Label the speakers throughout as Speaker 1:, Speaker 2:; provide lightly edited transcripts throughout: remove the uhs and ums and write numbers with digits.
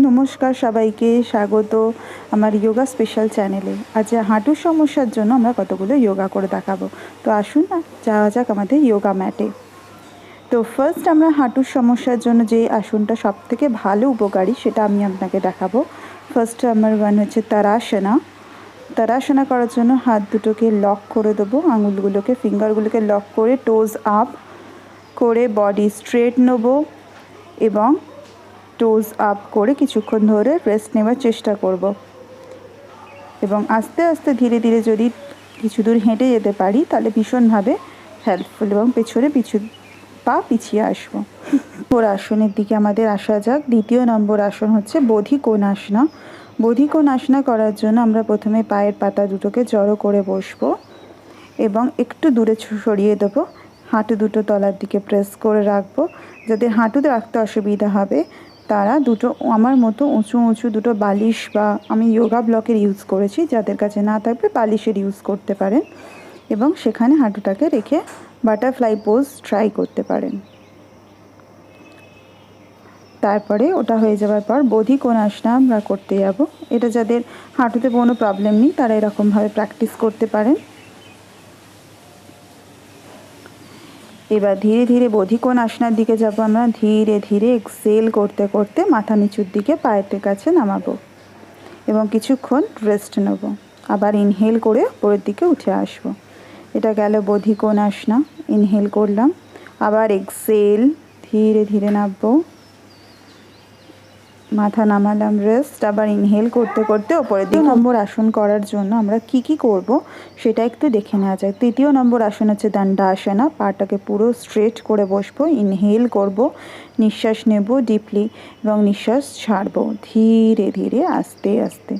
Speaker 1: নমস্কার সবাইকে, স্বাগত আমার যোগা স্পেশাল চ্যানেলে। আজ হাঁটুর সমস্যার জন্য আমরা কতগুলো যোগা করে দেখাবো। তো আসুন না যাওয়া যাক আমাদের যোগা ম্যাটে। তো ফার্স্ট আমরা হাঁটুর সমস্যার জন্য যে আসনটা সবথেকে ভালো উপকারী সেটা আমি আপনাকে দেখাবো। ফার্স্ট নাম্বার 1 হচ্ছে তারাসনা। তারাসনা করার জন্য হাত দুটোকে লক করে দেবো, আঙুলগুলোকে ফিঙ্গারগুলোকে লক করে টোজ আপ করে বডি স্ট্রেট নেবো এবং টোজ আপ করে কিছুক্ষণ ধরে রেস্ট নেওয়ার চেষ্টা করব এবং আস্তে আস্তে ধীরে ধীরে যদি কিছু দূর হেঁটে যেতে পারি তাহলে ভীষণভাবে হেল্পফুল এবং পেছনে পা পিছিয়ে আসবো। ওর আসনের দিকে আমাদের আসা যাক। দ্বিতীয় নম্বর আসন হচ্ছে বোধিকোণাসনা। বোধিকোণাসনা করার জন্য আমরা প্রথমে পায়ের পাতা দুটোকে জড়ো করে বসবো এবং একটু দূরে সরিয়ে দেবো। হাঁটু দুটো তলার দিকে প্রেস করে রাখবো। যাদের হাঁটুতে রাখতে অসুবিধা হবে তারা দুটো আমার মতো উঁচু উঁচু দুটো বালিশ, বা আমি যোগা ব্লকের ইউজ করেছি, যাদের কাছে না থাকবে বালিশের ইউজ করতে পারেন এবং সেখানে হাঁটুটাকে রেখে বাটারফ্লাই পোজ ট্রাই করতে পারেন। তারপরে ওটা হয়ে যাওয়ার পর বোধিকোণাসনা আমরা করতে যাব। এটা যাদের হাঁটুতে কোনো প্রবলেম নেই তারা এরকমভাবে প্র্যাকটিস করতে পারেন। এবার ধীরে ধীরে বোধিকোণাসনার দিকে যাব আমরা। ধীরে ধীরে এক্সেল করতে করতে মাথা নিচুর দিকে পায়ের কাছে নামাবো এবং কিছুক্ষণ রেস্ট নেব। আবার ইনহেল করে উপরের দিকে উঠে আসবো। এটা গেল বোধিকোণাসনা। ইনহেল করলাম, আবার এক্সেল, ধীরে ধীরে নামবো, মাথা নামালাম, রেস্ট, আবার ইনহেল করতে করতে ওপরের দিকে। নম্বর আসন করার জন্য আমরা কি করব সেটা একটু দেখে নেওয়া যায়। তৃতীয় নম্বর আসন হচ্ছে দণ্ডাসনা। পাটাকে পুরো স্ট্রেট করে বসবো, ইনহেল করব, নিঃশ্বাস নেব ডিপলি এবং নিঃশ্বাস ছাড়বো ধীরে ধীরে আস্তে আস্তে।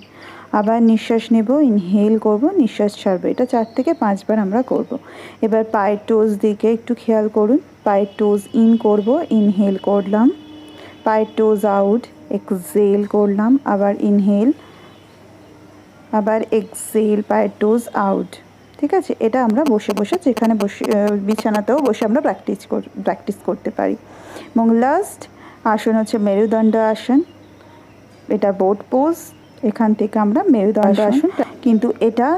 Speaker 1: আবার নিঃশ্বাস নেব, ইনহেল করব, নিঃশ্বাস ছাড়বো। এটা 4 থেকে 5 বার আমরা করব। এবার পায়ের টোজ দিকে একটু খেয়াল করুন। পায়ের টোজ ইন করব, ইনহেল করলাম, পায়ের টোজ আউট, এক্সেল করলাম, আবার ইনহেল, আবার এক্সেল, পায়ের টোজ আউট। ঠিক আছে, এটা আমরা বসে বসে যেখানে বসে বিছানাতেও বসে আমরা প্র্যাকটিস করতে পারি। এবং লাস্ট আসন হচ্ছে মেরুদণ্ড আসন। এটা বোট পোজ। এখান থেকে আমরা মেরুদণ্ড আসন, কিন্তু এটা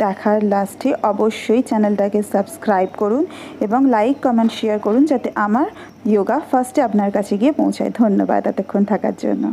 Speaker 1: দেখার লাস্টে অবশ্যই চ্যানেলটাকে সাবস্ক্রাইব করুন এবং লাইক কমেন্ট শেয়ার করুন যাতে আমার যোগা ফার্স্টে আপনার কাছে গিয়ে পৌঁছায়। ধন্যবাদ এতক্ষণ থাকার জন্য।